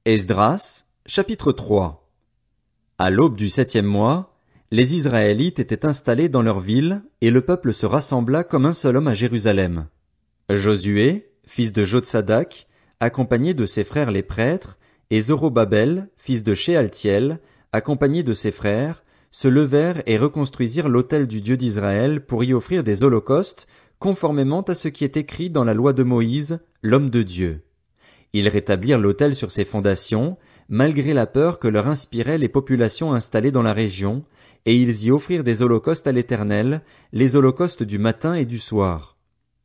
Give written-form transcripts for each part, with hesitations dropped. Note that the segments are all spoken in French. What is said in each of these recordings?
Esdras, chapitre 3. À l'aube du 7e mois, les Israélites étaient installés dans leur ville, et le peuple se rassembla comme un seul homme à Jérusalem. Josué, fils de Jotsadak, accompagné de ses frères les prêtres, et Zorobabel, fils de Shealtiel, accompagné de ses frères, se levèrent et reconstruisirent l'autel du Dieu d'Israël pour y offrir des holocaustes, conformément à ce qui est écrit dans la loi de Moïse, l'homme de Dieu. Ils rétablirent l'autel sur ses fondations, malgré la peur que leur inspiraient les populations installées dans la région, et ils y offrirent des holocaustes à l'Éternel, les holocaustes du matin et du soir.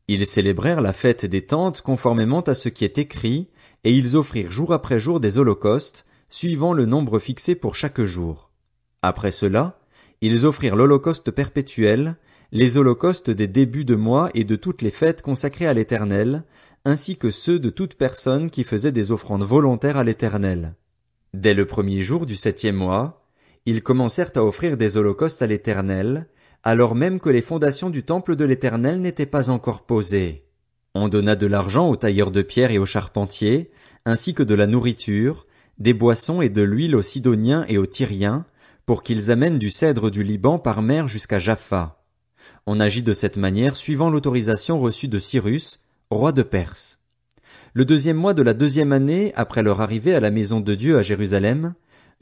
Ils célébrèrent la fête des tentes conformément à ce qui est écrit, et ils offrirent jour après jour des holocaustes, suivant le nombre fixé pour chaque jour. Après cela, ils offrirent l'holocauste perpétuel, les holocaustes des débuts de mois et de toutes les fêtes consacrées à l'Éternel, ainsi que ceux de toute personne qui faisait des offrandes volontaires à l'Éternel. Dès le premier jour du 7e mois, ils commencèrent à offrir des holocaustes à l'Éternel, alors même que les fondations du temple de l'Éternel n'étaient pas encore posées. On donna de l'argent aux tailleurs de pierre et aux charpentiers, ainsi que de la nourriture, des boissons et de l'huile aux Sidoniens et aux Tyriens, pour qu'ils amènent du cèdre du Liban par mer jusqu'à Jaffa. On agit de cette manière suivant l'autorisation reçue de Cyrus, roi de Perse. Le 2e mois de la 2e année après leur arrivée à la maison de Dieu à Jérusalem,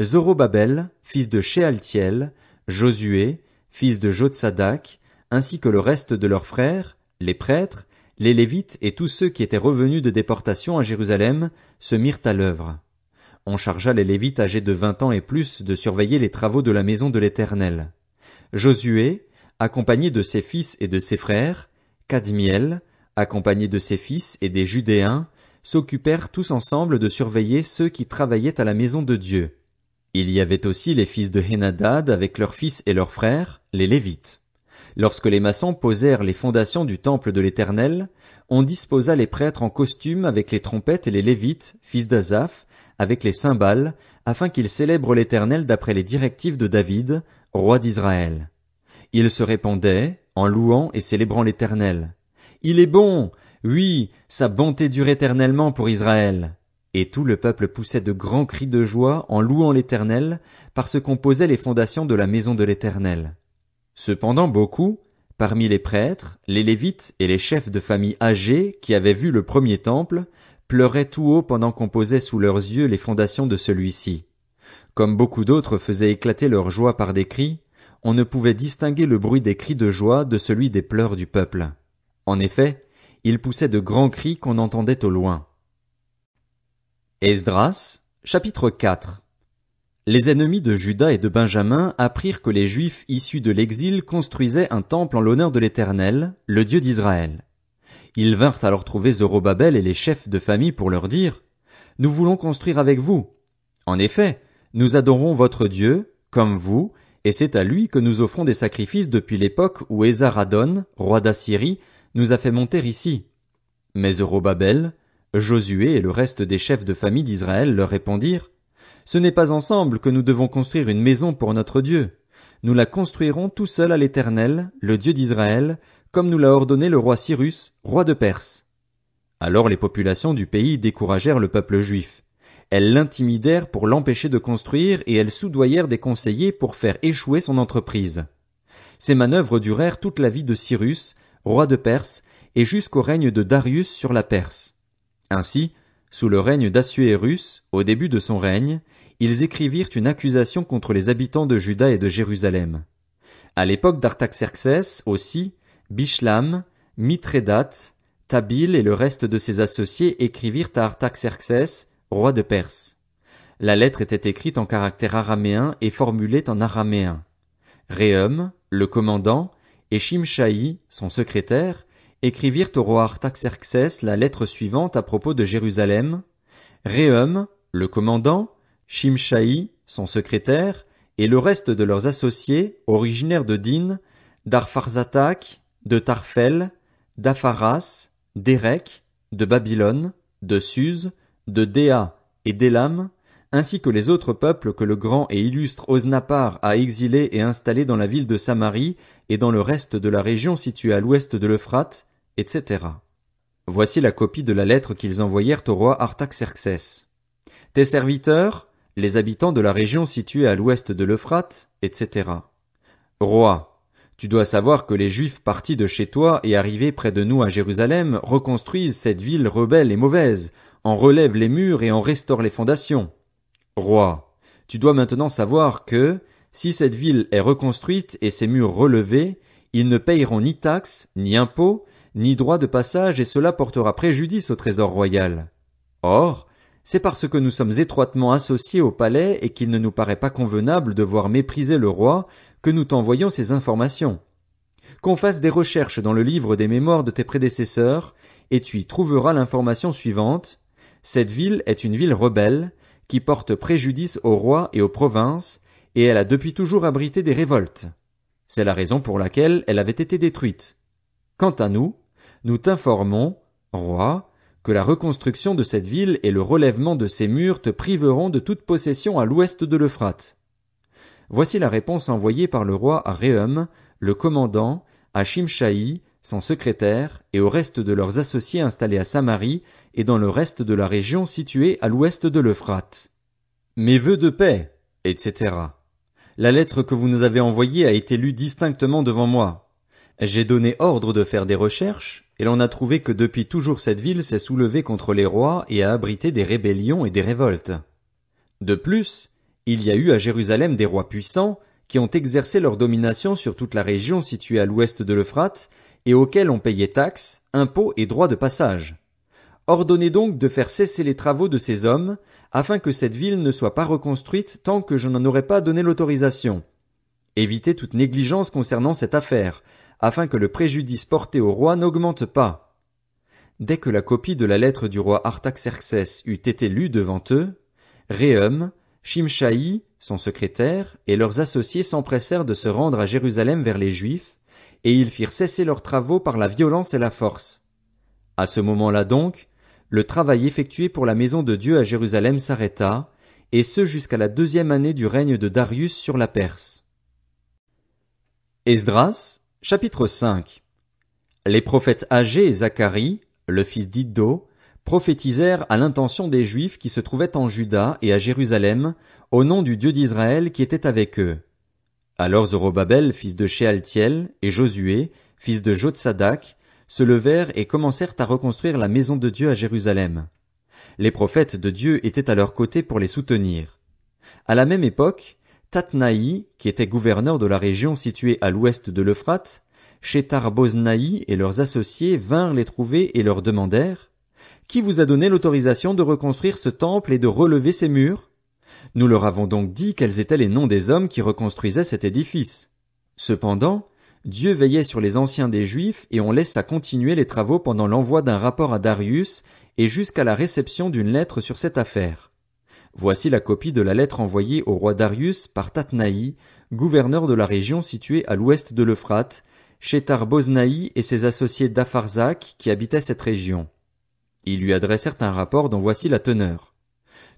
Zorobabel, fils de Shealtiel, Josué, fils de Jotsadak, ainsi que le reste de leurs frères, les prêtres, les Lévites et tous ceux qui étaient revenus de déportation à Jérusalem, se mirent à l'œuvre. On chargea les Lévites âgés de 20 ans et plus de surveiller les travaux de la maison de l'Éternel. Josué, accompagné de ses fils et de ses frères, Kadmiel, accompagné de ses fils et des Judéens, s'occupèrent tous ensemble de surveiller ceux qui travaillaient à la maison de Dieu. Il y avait aussi les fils de Henadad avec leurs fils et leurs frères, les Lévites. Lorsque les maçons posèrent les fondations du temple de l'Éternel, on disposa les prêtres en costume avec les trompettes et les Lévites, fils d'Asaph, avec les cymbales, afin qu'ils célèbrent l'Éternel d'après les directives de David, roi d'Israël. Ils se répandaient, en louant et célébrant l'Éternel. Il est bon, oui, sa bonté dure éternellement pour Israël. Et tout le peuple poussait de grands cris de joie en louant l'Éternel, parce qu'on posait les fondations de la maison de l'Éternel. Cependant beaucoup, parmi les prêtres, les Lévites et les chefs de famille âgés qui avaient vu le premier temple, pleuraient tout haut pendant qu'on posait sous leurs yeux les fondations de celui-ci. Comme beaucoup d'autres faisaient éclater leur joie par des cris, on ne pouvait distinguer le bruit des cris de joie de celui des pleurs du peuple. En effet, ils poussaient de grands cris qu'on entendait au loin. Esdras, chapitre 4. Les ennemis de Juda et de Benjamin apprirent que les Juifs issus de l'exil construisaient un temple en l'honneur de l'Éternel, le Dieu d'Israël. Ils vinrent alors trouver Zorobabel et les chefs de famille pour leur dire « Nous voulons construire avec vous. En effet, nous adorons votre Dieu, comme vous, et c'est à lui que nous offrons des sacrifices depuis l'époque où Esarhaddon, roi d'Assyrie, nous a fait monter ici. » Mais Zorobabel, Josué et le reste des chefs de famille d'Israël leur répondirent « Ce n'est pas ensemble que nous devons construire une maison pour notre Dieu. Nous la construirons tout seuls à l'Éternel, le Dieu d'Israël, comme nous l'a ordonné le roi Cyrus, roi de Perse. » Alors les populations du pays découragèrent le peuple juif. Elles l'intimidèrent pour l'empêcher de construire et elles soudoyèrent des conseillers pour faire échouer son entreprise. Ces manœuvres durèrent toute la vie de Cyrus, roi de Perse, et jusqu'au règne de Darius sur la Perse. Ainsi, sous le règne d'Assuérus, au début de son règne, ils écrivirent une accusation contre les habitants de Juda et de Jérusalem. À l'époque d'Artaxerxès aussi, Bishlam, Mithrédath, Tabil et le reste de ses associés écrivirent à Artaxerxès, roi de Perse. La lettre était écrite en caractère araméen et formulée en araméen. Réhum, le commandant, et Shimshaï, son secrétaire, écrivirent au roi Artaxerxès la lettre suivante à propos de Jérusalem. Réhum, le commandant, Shimshaï, son secrétaire, et le reste de leurs associés, originaires de Din, d'Arpharzatak, de Tarfel, d'Apharas, d'Érec, de Babylone, de Suse, de Déa et d'Élam, ainsi que les autres peuples que le grand et illustre Osnappar a exilés et installés dans la ville de Samarie et dans le reste de la région située à l'ouest de l'Euphrate, etc. Voici la copie de la lettre qu'ils envoyèrent au roi Artaxerxès. tes serviteurs, les habitants de la région située à l'ouest de l'Euphrate, etc. Roi, tu dois savoir que les Juifs partis de chez toi et arrivés près de nous à Jérusalem reconstruisent cette ville rebelle et mauvaise, en relèvent les murs et en restaurent les fondations. Roi, tu dois maintenant savoir que, si cette ville est reconstruite et ses murs relevés, ils ne payeront ni taxes, ni impôts, ni droits de passage et cela portera préjudice au trésor royal. Or, c'est parce que nous sommes étroitement associés au palais et qu'il ne nous paraît pas convenable de voir mépriser le roi que nous t'envoyons ces informations. Qu'on fasse des recherches dans le livre des mémoires de tes prédécesseurs, et tu y trouveras l'information suivante. Cette ville est une ville rebelle, qui porte préjudice au roi et aux provinces, et elle a depuis toujours abrité des révoltes. C'est la raison pour laquelle elle avait été détruite. Quant à nous, nous t'informons, roi, que la reconstruction de cette ville et le relèvement de ses murs te priveront de toute possession à l'ouest de l'Euphrate. Voici la réponse envoyée par le roi à Réhum, le commandant, à Shimshaï, son secrétaire, et au reste de leurs associés installés à Samarie et dans le reste de la région située à l'ouest de l'Euphrate. Mes vœux de paix, etc. La lettre que vous nous avez envoyée a été lue distinctement devant moi. J'ai donné ordre de faire des recherches, et l'on a trouvé que depuis toujours cette ville s'est soulevée contre les rois et a abrité des rébellions et des révoltes. De plus, il y a eu à Jérusalem des rois puissants qui ont exercé leur domination sur toute la région située à l'ouest de l'Euphrate et auxquels on payait taxes, impôts et droits de passage. Ordonnez donc de faire cesser les travaux de ces hommes, afin que cette ville ne soit pas reconstruite tant que je n'en aurai pas donné l'autorisation. Évitez toute négligence concernant cette affaire, afin que le préjudice porté au roi n'augmente pas. Dès que la copie de la lettre du roi Artaxerxès eut été lue devant eux, Réhum, Shimshaï, son secrétaire, et leurs associés s'empressèrent de se rendre à Jérusalem vers les Juifs, et ils firent cesser leurs travaux par la violence et la force. À ce moment-là donc, le travail effectué pour la maison de Dieu à Jérusalem s'arrêta, et ce jusqu'à la 2e année du règne de Darius sur la Perse. Esdras, chapitre 5. Les prophètes Agé et Zacharie, le fils d'Iddo, prophétisèrent à l'intention des Juifs qui se trouvaient en Juda et à Jérusalem, au nom du Dieu d'Israël qui était avec eux. Alors Zorobabel, fils de Shealtiel, et Josué, fils de Jotsadak, se levèrent et commencèrent à reconstruire la maison de Dieu à Jérusalem. Les prophètes de Dieu étaient à leur côté pour les soutenir. À la même époque, Tatnaï, qui était gouverneur de la région située à l'ouest de l'Euphrate, Shethar-Boznaï et leurs associés vinrent les trouver et leur demandèrent « Qui vous a donné l'autorisation de reconstruire ce temple et de relever ses murs ?» Nous leur avons donc dit quels étaient les noms des hommes qui reconstruisaient cet édifice. Cependant, Dieu veillait sur les anciens des Juifs et on laissa continuer les travaux pendant l'envoi d'un rapport à Darius et jusqu'à la réception d'une lettre sur cette affaire. Voici la copie de la lettre envoyée au roi Darius par Tatnaï, gouverneur de la région située à l'ouest de l'Euphrate, Shethar-Boznaï et ses associés d'Apharzak qui habitaient cette région. Ils lui adressèrent un rapport dont voici la teneur.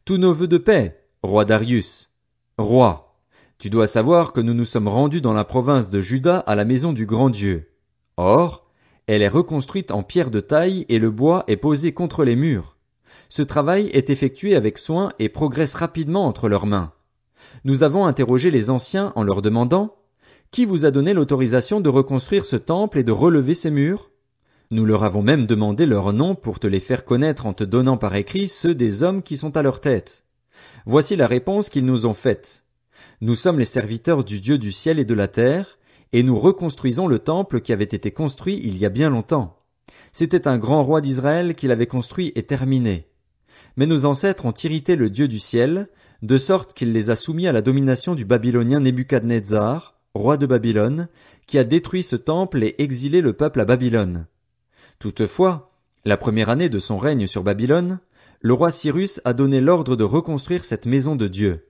Tous nos vœux de paix, roi Darius. Roi, tu dois savoir que nous nous sommes rendus dans la province de Juda à la maison du grand Dieu. Or, elle est reconstruite en pierre de taille et le bois est posé contre les murs. Ce travail est effectué avec soin et progresse rapidement entre leurs mains. Nous avons interrogé les anciens en leur demandant « Qui vous a donné l'autorisation de reconstruire ce temple et de relever ses murs ?» Nous leur avons même demandé leurs noms pour te les faire connaître en te donnant par écrit ceux des hommes qui sont à leur tête. Voici la réponse qu'ils nous ont faite. Nous sommes les serviteurs du Dieu du ciel et de la terre, et nous reconstruisons le temple qui avait été construit il y a bien longtemps. C'était un grand roi d'Israël qui l'avait construit et terminé. Mais nos ancêtres ont irrité le Dieu du ciel, de sorte qu'il les a soumis à la domination du Babylonien Nebuchadnezzar, roi de Babylone, qui a détruit ce temple et exilé le peuple à Babylone. Toutefois, la première année de son règne sur Babylone, le roi Cyrus a donné l'ordre de reconstruire cette maison de Dieu.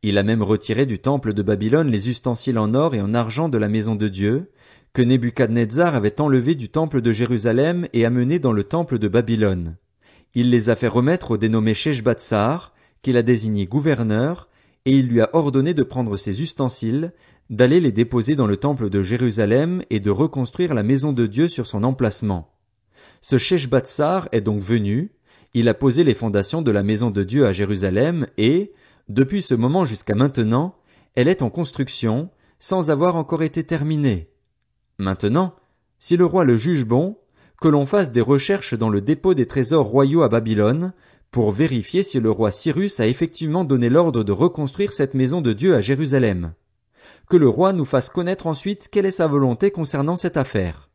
Il a même retiré du temple de Babylone les ustensiles en or et en argent de la maison de Dieu, que Nebuchadnezzar avait enlevés du temple de Jérusalem et amenés dans le temple de Babylone. Il les a fait remettre au dénommé Sheshbatsar, qu'il a désigné gouverneur, et il lui a ordonné de prendre ces ustensiles, d'aller les déposer dans le temple de Jérusalem et de reconstruire la maison de Dieu sur son emplacement. Ce Sheshbatsar est donc venu, Il a posé les fondations de la maison de Dieu à Jérusalem et, depuis ce moment jusqu'à maintenant, elle est en construction, sans avoir encore été terminée. Maintenant, si le roi le juge bon, que l'on fasse des recherches dans le dépôt des trésors royaux à Babylone, pour vérifier si le roi Cyrus a effectivement donné l'ordre de reconstruire cette maison de Dieu à Jérusalem. Que le roi nous fasse connaître ensuite quelle est sa volonté concernant cette affaire.